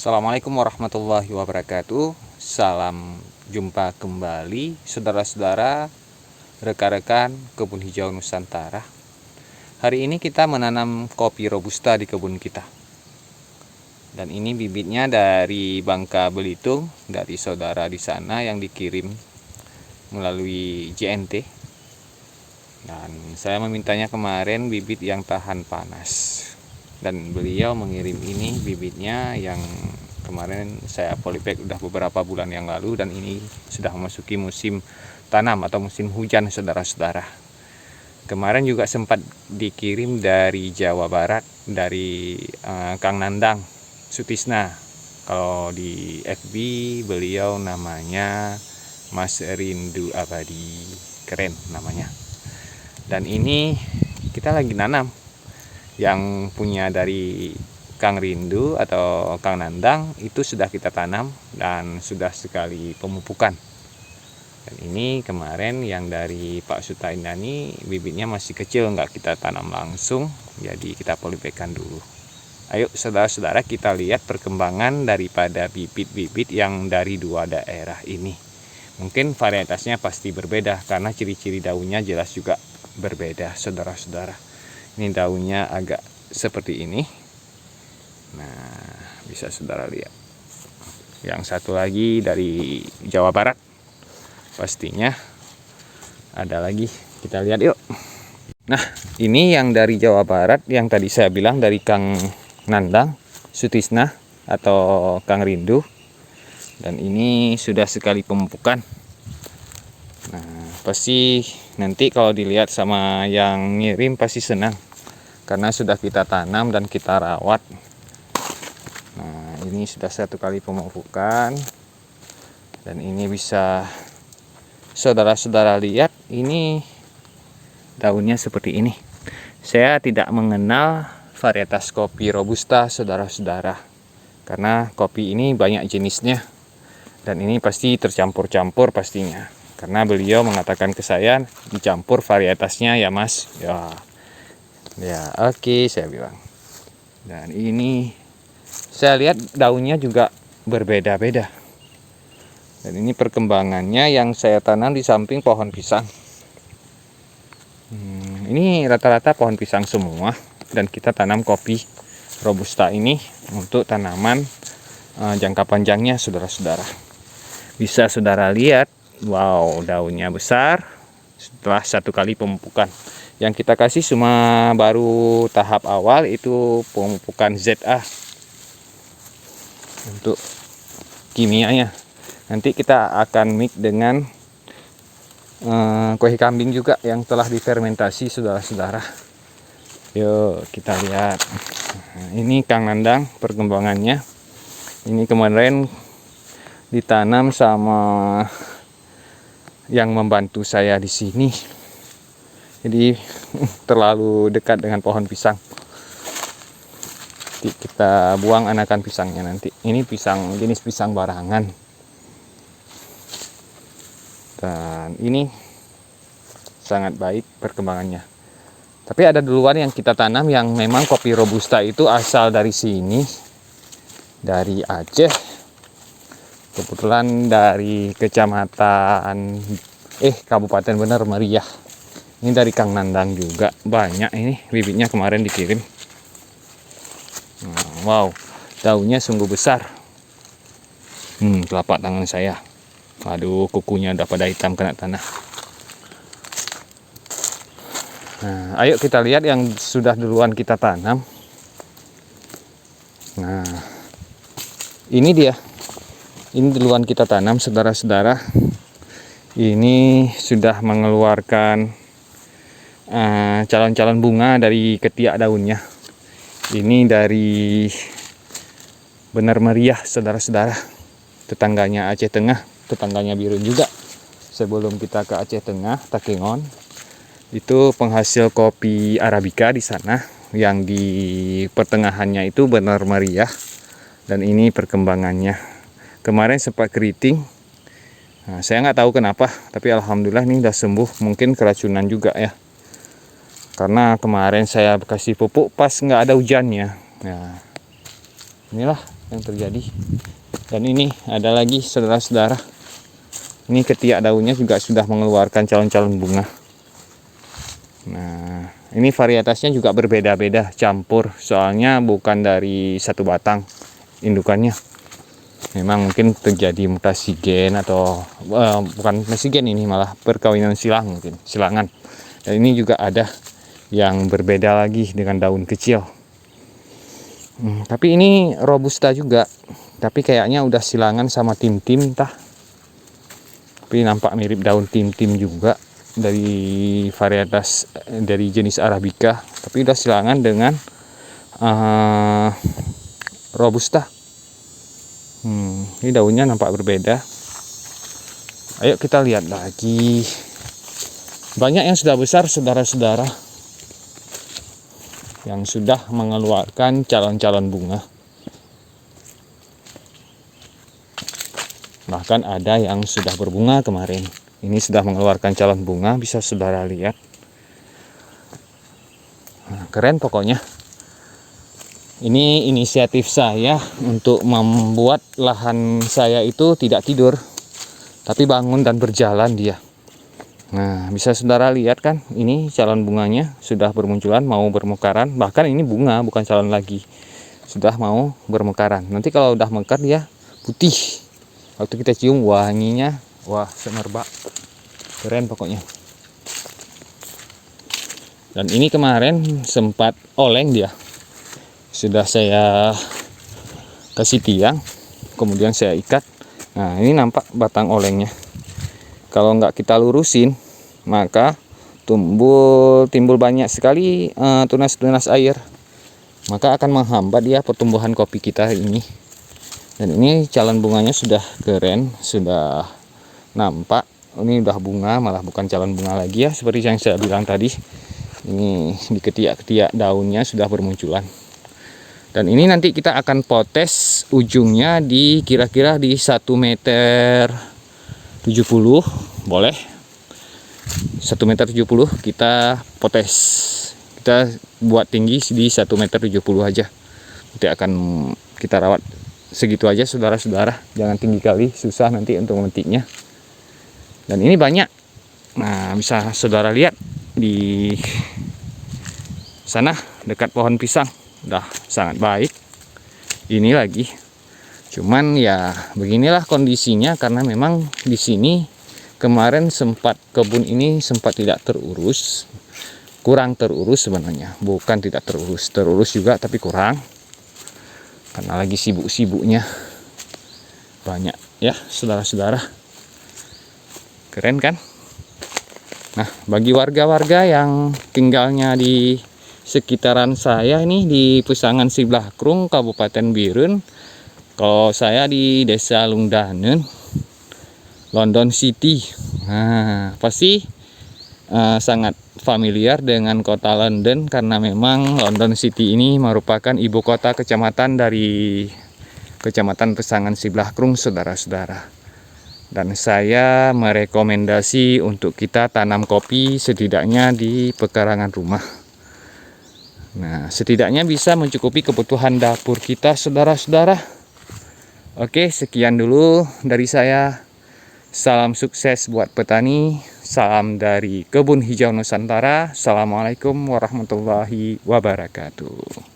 Assalamualaikum warahmatullahi wabarakatuh. Salam jumpa kembali saudara-saudara, rekan-rekan kebun hijau Nusantara. Hari ini kita menanam kopi robusta di kebun kita. Dan ini bibitnya dari Bangka Belitung, dari saudara di sana yang dikirim melalui JNT. Dan saya memintanya kemarin bibit yang tahan panas. Dan beliau mengirim ini bibitnya yang kemarin saya polybag udah beberapa bulan yang lalu, dan ini sudah memasuki musim tanam atau musim hujan saudara-saudara. Kemarin juga sempat dikirim dari Jawa Barat, dari Kang Nandang Sutisna. Kalau di FB beliau namanya Mas Rindu Abadi, keren namanya. Dan ini kita lagi nanam yang punya dari Kang Rindu atau Kang Nandang, itu sudah kita tanam dan sudah sekali pemupukan. Dan ini kemarin yang dari Pak Sutaindani bibitnya masih kecil, nggak kita tanam langsung, jadi kita polybagkan dulu. Ayo saudara-saudara, kita lihat perkembangan daripada bibit-bibit yang dari dua daerah ini. Mungkin varietasnya pasti berbeda karena ciri-ciri daunnya jelas juga berbeda saudara-saudara. Ini daunnya agak seperti ini. Nah, bisa saudara lihat. Yang satu lagi dari Jawa Barat. Pastinya ada lagi. Kita lihat yuk. Nah, ini yang dari Jawa Barat yang tadi saya bilang dari Kang Nandang Sutisna atau Kang Rindu. Dan ini sudah sekali pemupukan. Nah, pasti nanti kalau dilihat sama yang ngirim pasti senang karena sudah kita tanam dan kita rawat. Nah, ini sudah satu kali pemupukan, dan ini bisa saudara-saudara lihat, ini daunnya seperti ini. Saya tidak mengenal varietas kopi robusta saudara-saudara karena kopi ini banyak jenisnya, dan ini pasti tercampur-campur pastinya. Karena beliau mengatakan ke saya dicampur varietasnya ya mas. Ya oke, saya bilang. Dan ini saya lihat daunnya juga berbeda-beda. Dan ini perkembangannya yang saya tanam di samping pohon pisang. Ini rata-rata pohon pisang semua. Dan kita tanam kopi robusta ini untuk tanaman jangka panjangnya saudara-saudara. Bisa saudara lihat. Wow, daunnya besar setelah satu kali pemupukan. Yang kita kasih cuma baru tahap awal, itu pemupukan ZA untuk kimianya. Nanti kita akan mix dengan kueh kambing juga yang telah difermentasi saudara-saudara. Yuk kita lihat. Nah, ini Kang Nandang perkembangannya. Ini kemarin ditanam sama yang membantu saya di sini, jadi terlalu dekat dengan pohon pisang. Kita buang anakan pisangnya nanti. Ini pisang jenis pisang barangan, dan ini sangat baik perkembangannya. Tapi ada duluan yang kita tanam yang memang kopi robusta itu asal dari sini, dari Aceh. Kebetulan dari kecamatan Kabupaten Bener Meriah. Ini dari Kang Nandang juga banyak, ini bibitnya kemarin dikirim. Wow, daunnya sungguh besar. Telapak tangan saya. Aduh, kukunya udah pada hitam kena tanah. Nah, ayo kita lihat yang sudah duluan kita tanam. Nah, ini dia. Ini duluan kita tanam saudara-saudara. Ini sudah mengeluarkan calon-calon bunga dari ketiak daunnya. Ini dari Bener Meriah saudara-saudara. Tetangganya Aceh Tengah, tetangganya Biru juga. Sebelum kita ke Aceh Tengah, Takengon, itu penghasil kopi Arabica di sana. Yang di pertengahannya itu Bener Meriah. Dan ini perkembangannya. Kemarin sempat keriting. Nah, saya nggak tahu kenapa, tapi alhamdulillah ini udah sembuh. Mungkin keracunan juga ya. Karena kemarin saya kasih pupuk pas nggak ada hujannya. Nah, inilah yang terjadi. Dan ini ada lagi saudara-saudara, ini ketiak daunnya juga sudah mengeluarkan calon-calon bunga. Nah, ini varietasnya juga berbeda-beda, campur, soalnya bukan dari satu batang indukannya. Memang mungkin terjadi mutasi gen atau bukan mutasi gen, ini malah perkawinan silang, mungkin silangan. Dan ini juga ada yang berbeda lagi dengan daun kecil. Tapi ini robusta juga, tapi kayaknya udah silangan sama tim-tim tah. Tapi nampak mirip daun tim-tim juga, dari varietas dari jenis Arabica, tapi udah silangan dengan robusta. Ini daunnya nampak berbeda. Ayo kita lihat lagi. Banyak yang sudah besar saudara-saudara, yang sudah mengeluarkan calon-calon bunga. Bahkan ada yang sudah berbunga kemarin. Ini sudah mengeluarkan calon bunga, bisa saudara lihat. Nah, keren pokoknya. Ini inisiatif saya untuk membuat lahan saya itu tidak tidur, tapi bangun dan berjalan dia. Nah, bisa saudara lihat kan, ini calon bunganya sudah bermunculan, mau bermekaran. Bahkan ini bunga, bukan calon lagi. Sudah mau bermekaran. Nanti kalau udah mekar dia putih. Waktu kita cium wanginya, wah semerbak. Keren pokoknya. Dan ini kemarin sempat oleng dia. Sudah saya kasih tiang, kemudian saya ikat. Nah, ini nampak batang olengnya. Kalau nggak kita lurusin, maka timbul banyak sekali tunas-tunas air. Maka akan menghambat dia pertumbuhan kopi kita ini. Dan ini calon bunganya sudah keren, sudah nampak. Ini udah bunga, malah bukan calon bunga lagi ya, seperti yang saya bilang tadi. Ini di ketiak-ketiak daunnya sudah bermunculan. Dan ini nanti kita akan potes ujungnya di kira-kira di 1,70 meter, boleh 1,70 meter kita potes. Kita buat tinggi di 1,70 meter aja. Nanti akan kita rawat segitu aja saudara-saudara, jangan tinggi kali, susah nanti untuk memetiknya. Dan ini banyak. Nah, bisa saudara lihat di sana dekat pohon pisang. Udah sangat baik. Ini lagi. Cuman ya beginilah kondisinya, karena memang di sini kemarin kebun ini sempat tidak terurus. Kurang terurus sebenarnya. Bukan tidak terurus, terurus juga tapi kurang. Karena lagi sibuk-sibuknya. Banyak ya saudara-saudara. Keren kan? Nah, bagi warga-warga yang tinggalnya di sekitaran saya ini di Pusangan Siblakrung, Kabupaten Birun. Kalau saya di Desa Lungdanen, London City. Nah, pasti sangat familiar dengan kota London, karena memang London City ini merupakan ibu kota kecamatan dari Kecamatan Pusangan Siblakrung, saudara-saudara. Dan saya merekomendasi untuk kita tanam kopi setidaknya di pekarangan rumah. Nah, setidaknya bisa mencukupi kebutuhan dapur kita, saudara-saudara. Oke, sekian dulu dari saya. Salam sukses buat petani. Salam dari Kebun Hijau Nusantara. Assalamualaikum warahmatullahi wabarakatuh.